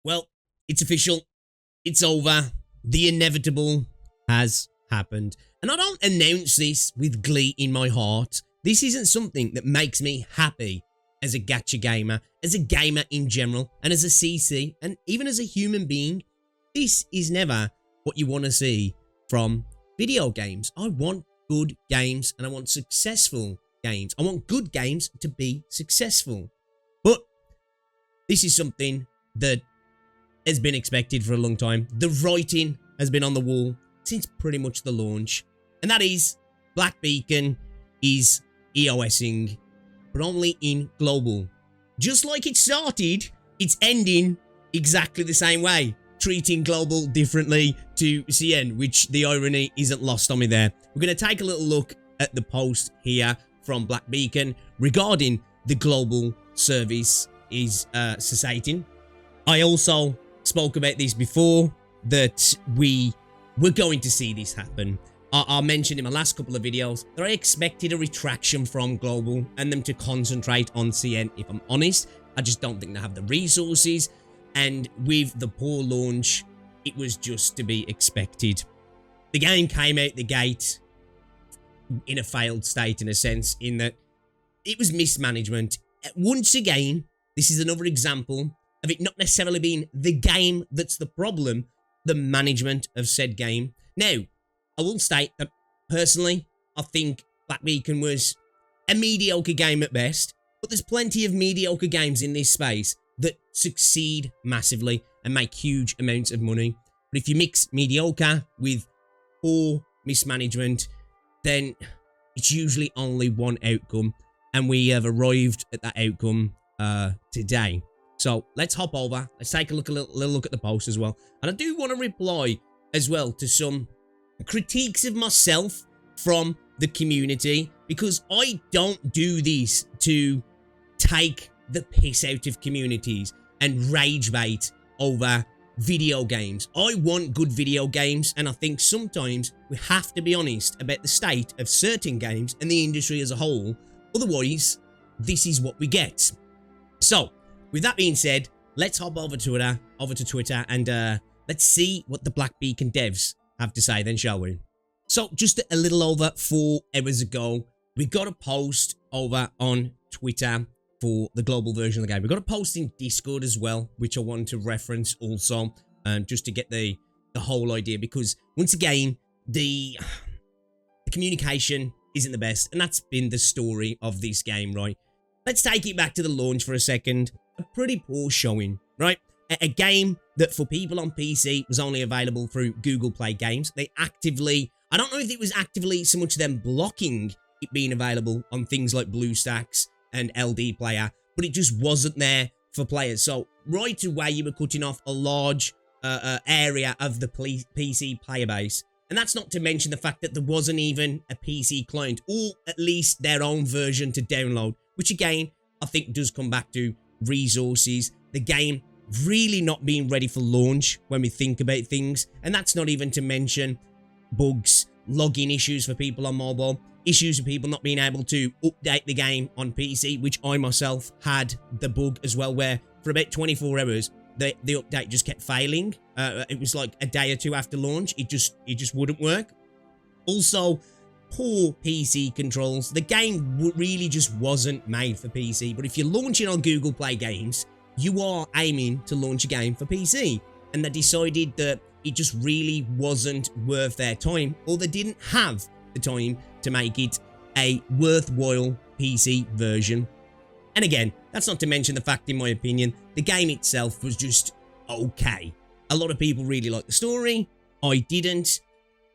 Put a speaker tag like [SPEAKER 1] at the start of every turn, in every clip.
[SPEAKER 1] Well, it's official. It's over. The inevitable has happened. And I don't announce this with glee in my heart. This isn't something that makes me happy as a gacha gamer, as a gamer in general, and as a CC, and even as a human being. This is never what you want to see from video games. I want good games and I want successful games. I want good games to be successful. But this is something that has been expected for a long time. The writing has been on the wall since pretty much the launch. And that is, Black Beacon is EOSing, but only in global. Just like it started, it's ending exactly the same way. Treating global differently to CN, which the irony isn't lost on me there. We're going to take a little look at the post here from Black Beacon regarding the global service is cessating. I also spoke about this before, that we were going to see this happen. I mentioned in my last couple of videos that I expected a retraction from global and them to concentrate on CN. If I'm honest, I just don't think they have the resources. And with the poor launch, it was just to be expected. The game came out the gate in a failed state, in a sense, in that it was mismanagement. Once again, this is another example of it not necessarily being the game that's the problem, the management of said game. Now, I will state that personally, I think Black Beacon was a mediocre game at best, but there's plenty of mediocre games in this space that succeed massively and make huge amounts of money. But if you mix mediocre with poor mismanagement, then it's usually only one outcome, and we have arrived at that outcome today. So let's hop over. Let's take a little look at the post as well. And I do want to reply as well to some critiques of myself from the community, because I don't do this to take the piss out of communities and rage bait over video games. I want good video games, and I think sometimes we have to be honest about the state of certain games and the industry as a whole. Otherwise, this is what we get. So, with that being said, let's hop over to Twitter, and let's see what the Black Beacon devs have to say then, shall we? So, just a little over 4 hours ago, we got a post over on Twitter for the global version of the game. We got a post in Discord as well, which I want to reference also, just to get the whole idea, because once again, the communication isn't the best, and that's been the story of this game, right? Let's take it back to the launch for a second. A pretty poor showing, right? A game that for people on PC was only available through Google Play Games. They actively, I don't know if it was actively so much them blocking it being available on things like BlueStacks and LD Player, but it just wasn't there for players. So right away, you were cutting off a large area of the PC player base. And that's not to mention the fact that there wasn't even a PC client, or at least their own version to download, which again, I think does come back to resources. The game really not being ready for launch when we think about things. And that's not even to mention bugs, login issues for people on mobile, issues with people not being able to update the game on PC, which I myself had the bug as well, where for about 24 hours, the update just kept failing. It was like a day or two after launch. It just wouldn't work. Also, poor PC controls. The game really just wasn't made for PC, but if you're launching on Google Play Games, you are aiming to launch a game for PC, and they decided that it just really wasn't worth their time, or they didn't have the time to make it a worthwhile PC version. And again, that's not to mention the fact, in my opinion, the game itself was just okay. A lot of people really liked the story. I didn't.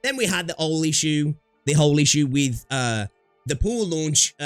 [SPEAKER 1] Then we had the whole issue with the poor launch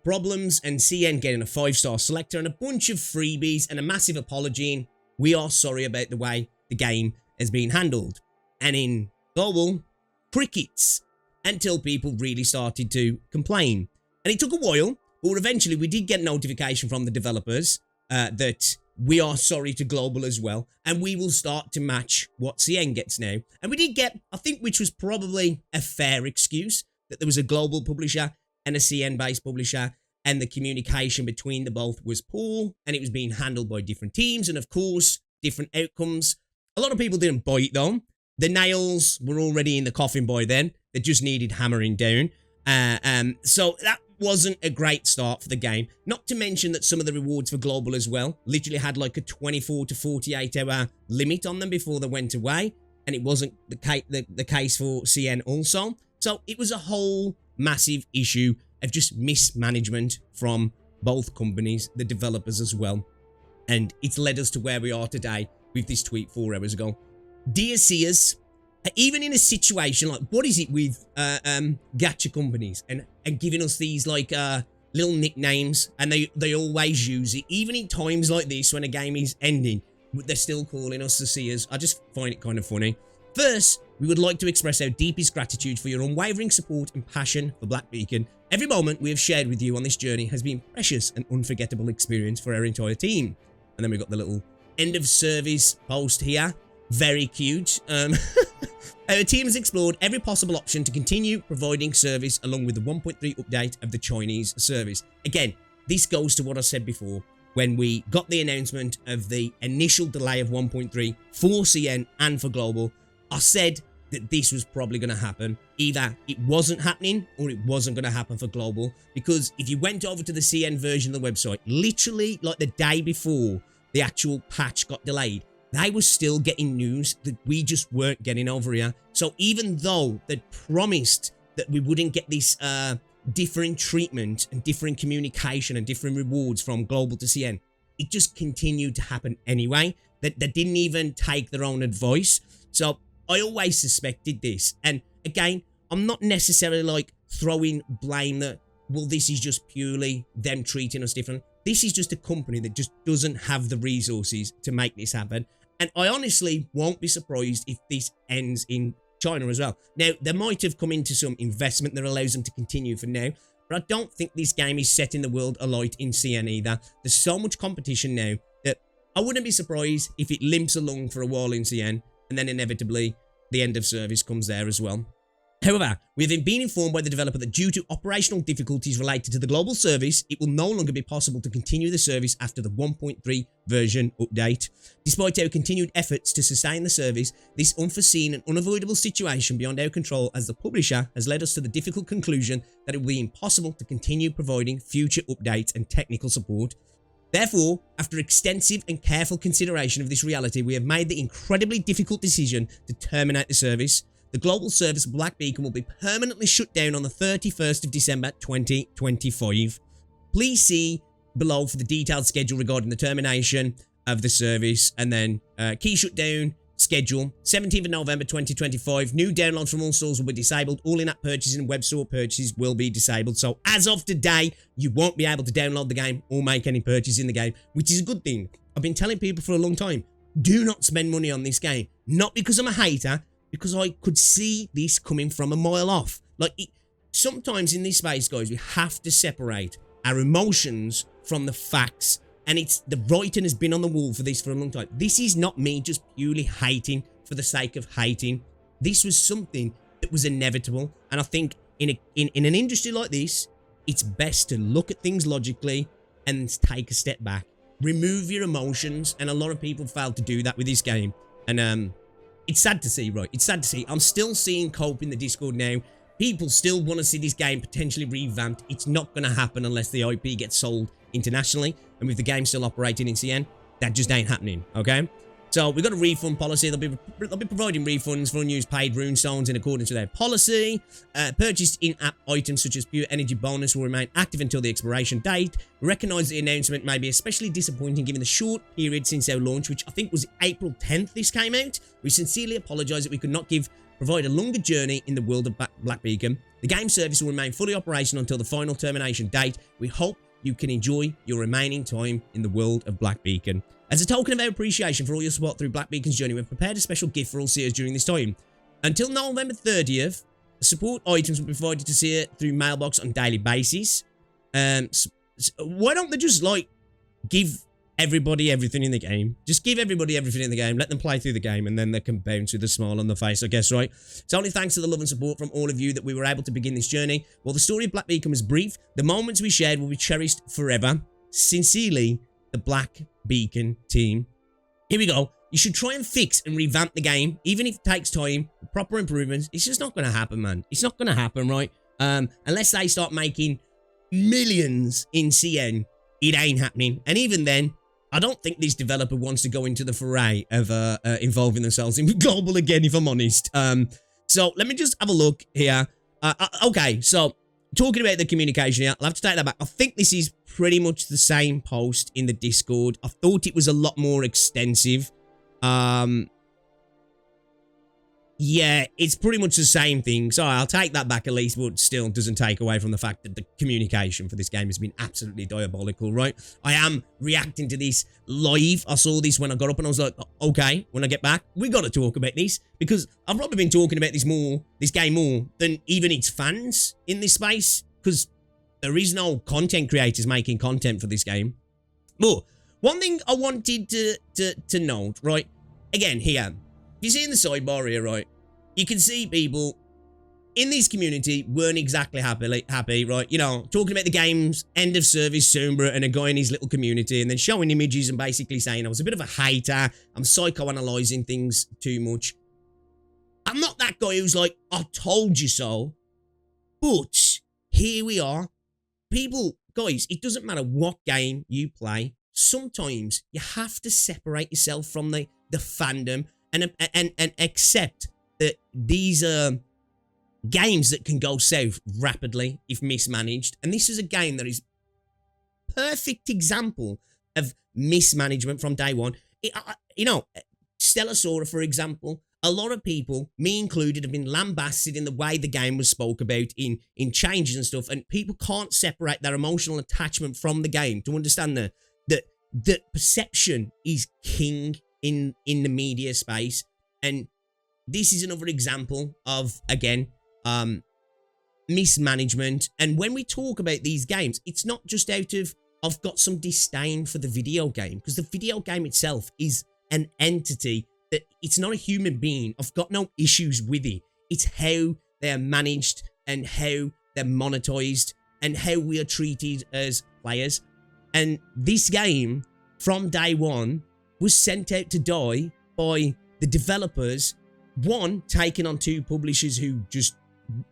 [SPEAKER 1] problems, and CN getting a 5-star selector and a bunch of freebies and a massive apology. And we are sorry about the way the game has been handled. And in global, crickets, until people really started to complain. And it took a while, but eventually we did get notification from the developers that we are sorry to global as well, and we will start to match what CN gets now. And we did get, I think, which was probably a fair excuse, that there was a global publisher and a CN-based publisher, and the communication between the both was poor, and it was being handled by different teams. And of course, different outcomes. A lot of people didn't buy it though. The nails were already in the coffin by then. They just needed hammering down. So that wasn't a great start for the game. Not to mention that some of the rewards for global as well literally had like a 24 to 48 hour limit on them before they went away. And it wasn't the case for CN also. So it was a whole massive issue of just mismanagement from both companies, the developers as well. And it's led us to where we are today with this tweet 4 hours ago. Dear seers, even in a situation like, what is it with gacha companies and giving us these like little nicknames, and they always use it, even in times like this when a game is ending, they're still calling us the seers. I just find it kind of funny. First, we would like to express our deepest gratitude for your unwavering support and passion for Black Beacon. Every moment we have shared with you on this journey has been precious and unforgettable experience for our entire team. And then we've got the little end of service post here. Very cute. Our team has explored every possible option to continue providing service along with the 1.3 update of the Chinese service. Again, this goes to what I said before. When we got the announcement of the initial delay of 1.3 for CN and for global, I said that this was probably going to happen. Either it wasn't happening or it wasn't going to happen for global. Because if you went over to the CN version of the website, literally like the day before the actual patch got delayed, they were still getting news that we just weren't getting over here. So even though they'd promised that we wouldn't get this different treatment and different communication and different rewards from global to CN, it just continued to happen anyway. That they didn't even take their own advice. So I always suspected this. And again, I'm not necessarily like throwing blame that, well, this is just purely them treating us different. This is just a company that just doesn't have the resources to make this happen. And I honestly won't be surprised if this ends in China as well. Now, they might have come into some investment that allows them to continue for now, but I don't think this game is setting the world alight in CN either. There's so much competition now that I wouldn't be surprised if it limps along for a while in CN, and then inevitably the end of service comes there as well. However, we have been informed by the developer that due to operational difficulties related to the global service, it will no longer be possible to continue the service after the 1.3 version update. Despite our continued efforts to sustain the service, this unforeseen and unavoidable situation beyond our control as the publisher has led us to the difficult conclusion that it will be impossible to continue providing future updates and technical support. Therefore, after extensive and careful consideration of this reality, we have made the incredibly difficult decision to terminate the service. The global service Black Beacon will be permanently shut down on the 31st of December 2025. Please see below for the detailed schedule regarding the termination of the service, and then key shutdown schedule 17th of November 2025. New downloads from all stores will be disabled. All in-app purchases and web store purchases will be disabled. So as of today, you won't be able to download the game or make any purchases in the game, which is a good thing. I've been telling people for a long time, do not spend money on this game. Not because I'm a hater, because I could see this coming from a mile off. Like, sometimes in this space, guys, we have to separate our emotions from the facts. And it's the writing has been on the wall for this for a long time. This is not me just purely hating for the sake of hating. This was something that was inevitable. And I think in an industry like this, it's best to look at things logically and take a step back. Remove your emotions. And a lot of people failed to do that with this game. And it's sad to see, right? It's sad to see. I'm still seeing Cope in the Discord now. People still want to see this game potentially revamped. It's not going to happen unless the IP gets sold internationally. And with the game still operating in CN, that just ain't happening, okay? So we've got a refund policy. They'll be providing refunds for unused paid runestones in accordance with their policy. Purchased in-app items such as pure energy bonus will remain active until the expiration date. We recognise the announcement may be especially disappointing given the short period since our launch, which I think was April 10th this came out. We sincerely apologise that we could not provide a longer journey in the world of Black Beacon. The game service will remain fully operational until the final termination date. We hope you can enjoy your remaining time in the world of Black Beacon. As a token of our appreciation for all your support through Black Beacon's journey, we've prepared a special gift for all seers during this time. Until November 30th, support items will be provided to seer through mailbox on a daily basis. Why don't they just, like, give everybody everything in the game? Just give everybody everything in the game, let them play through the game, and then they can bounce with a smile on their face, I guess, right? It's only thanks to the love and support from all of you that we were able to begin this journey. While the story of Black Beacon was brief, the moments we shared will be cherished forever. Sincerely, the Black Beacon team. here we go. You should try and fix and revamp the game, even if it takes time, proper improvements. It's just not going to happen, man. It's not going to happen, right? Unless they start making millions in CN, it ain't happening. And even then, I don't think this developer wants to go into the foray of involving themselves in global again, if I'm honest. So let me just have a look here. Okay, so talking about the communication here, I'll have to take that back. I think this is pretty much the same post in the Discord. I thought it was a lot more extensive. Yeah, it's pretty much the same thing. So I'll take that back at least, but still doesn't take away from the fact that the communication for this game has been absolutely diabolical, right? I am reacting to this live. I saw this when I got up and I was like, okay, when I get back, we got to talk about this because I've probably been talking about this game more than even its fans in this space because there is no content creators making content for this game. But one thing I wanted to note, right? Again, here, you see in the sidebar here, right? You can see people in this community weren't exactly happy, right? You know, talking about the game's end of service soon, bro, and a guy in his little community, and then showing images and basically saying I was a bit of a hater. I'm psychoanalyzing things too much. I'm not that guy who's like, I told you so. But here we are. People, guys, it doesn't matter what game you play. Sometimes you have to separate yourself from the fandom and accept that these are games that can go south rapidly if mismanaged. And this is a game that is perfect example of mismanagement from day one. You know, Stellar, for example, a lot of people, me included, have been lambasted in the way the game was spoke about in changes and stuff. And people can't separate their emotional attachment from the game to understand that perception is king in the media space. And this is another example of, again, mismanagement. And when we talk about these games, it's not just out of, I've got some disdain for the video game, because the video game itself is an entity that it's not a human being. I've got no issues with it. It's how they're managed and how they're monetized and how we are treated as players. And this game, from day one, was sent out to die by the developers, one, taking on two publishers who just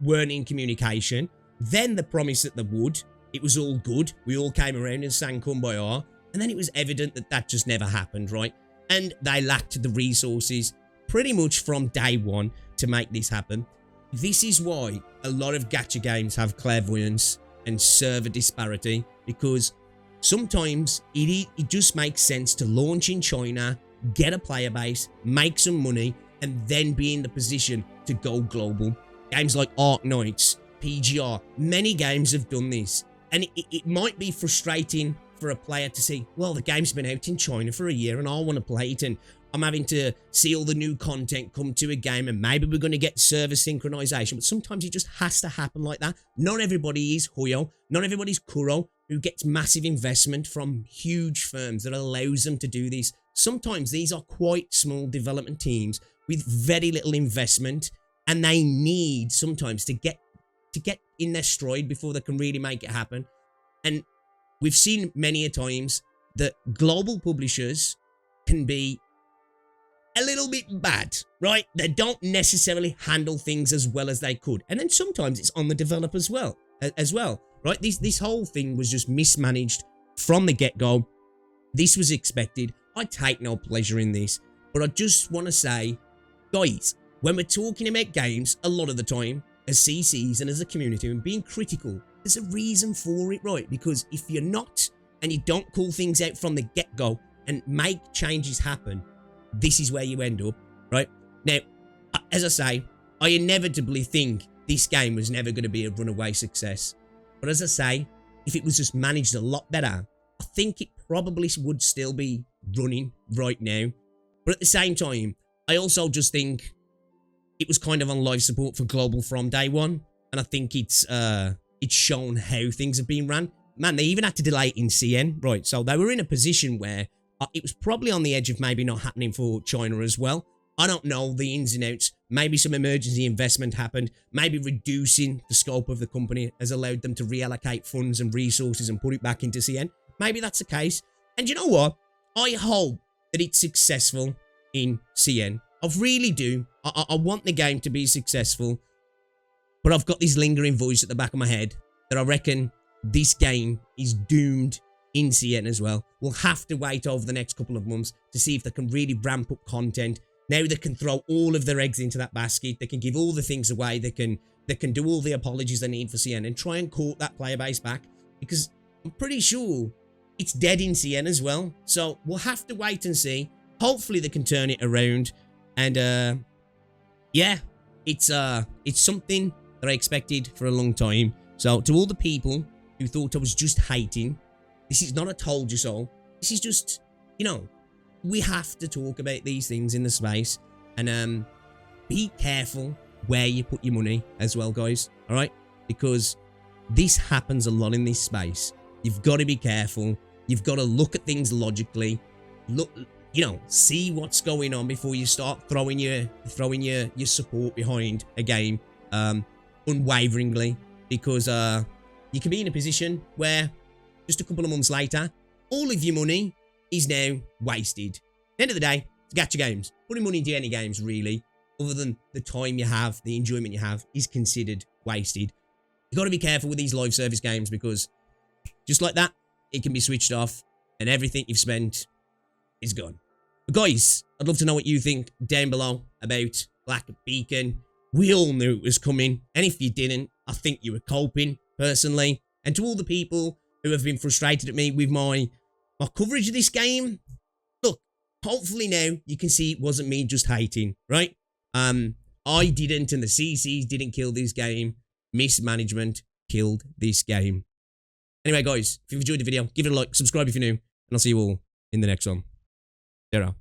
[SPEAKER 1] weren't in communication, then the promise that they would. It was all good. We all came around and sang Kumbaya, and then it was evident that that just never happened, right? And they lacked the resources pretty much from day one to make this happen. This is why a lot of gacha games have clairvoyance and server disparity, because sometimes it just makes sense to launch in China, get a player base, make some money, and then be in the position to go global. Games like Ark Knights, PGR, many games have done this. And it might be frustrating for a player to see, well, the game's been out in China for a year and I want to play it, and I'm having to see all the new content come to a game, and maybe we're going to get server synchronization. But sometimes it just has to happen like that. Not everybody is Hoyo. Not everybody's Kuro, who gets massive investment from huge firms that allows them to do this. Sometimes these are quite small development teams with very little investment, and they need sometimes to get in their stride before they can really make it happen. And we've seen many a times that global publishers can be a little bit bad, right? They don't necessarily handle things as well as they could. And then sometimes it's on the developer as well, right? This whole thing was just mismanaged from the get-go. This was expected. I take no pleasure in this, but I just want to say, guys, when we're talking about games, a lot of the time, as CCs and as a community, and being critical, there's a reason for it, right? Because if you're not, and you don't call things out from the get-go and make changes happen, this is where you end up, right? Now, as I say, I inevitably think this game was never going to be a runaway success. But as I say, if it was just managed a lot better, I think it probably would still be running right now. But at the same time, I also just think it was kind of on life support for global from day one. And I think it's shown how things have been ran. Man, they even had to delay it in CN, right? So they were in a position where it was probably on the edge of maybe not happening for China as well. I don't know the ins and outs. Maybe some emergency investment happened. Maybe reducing the scope of the company has allowed them to reallocate funds and resources and put it back into CN. Maybe that's the case. And you know what? I hope that it's successful in CN. I really do. I want the game to be successful, but I've got this lingering voice at the back of my head that I reckon this game is doomed in CN as well. We'll have to wait over the next couple of months to see if they can really ramp up content. Now they can throw all of their eggs into that basket. They can give all the things away. They can do all the apologies they need for CN and try and court that player base back, because I'm pretty sure it's dead in CN as well. So we'll have to wait and see. Hopefully they can turn it around. And yeah, it's something that I expected for a long time. So to all the people who thought I was just hating, this is not a told you so. This is just, you know, we have to talk about these things in the space. And be careful where you put your money as well, guys. All right? Because this happens a lot in this space. You've got to be careful. You've got to look at things logically. Look, you know, see what's going on before you start throwing your support behind a game unwaveringly, because you can be in a position where just a couple of months later, all of your money is now wasted. At the end of the day, it's gacha games. Putting money into any games, really, other than the time you have, the enjoyment you have, is considered wasted. You've got to be careful with these live service games, because just like that, it can be switched off and everything you've spent is gone. But guys, I'd love to know what you think down below about Black Beacon. We all knew it was coming, and if you didn't, I think you were coping, personally. And to all the people who have been frustrated at me with my coverage of this game, look, hopefully now you can see it wasn't me just hating, right? I didn't, and the CCs didn't kill this game. Mismanagement killed this game. Anyway, guys, if you've enjoyed the video, give it a like, subscribe if you're new, and I'll see you all in the next one. Ta-ra.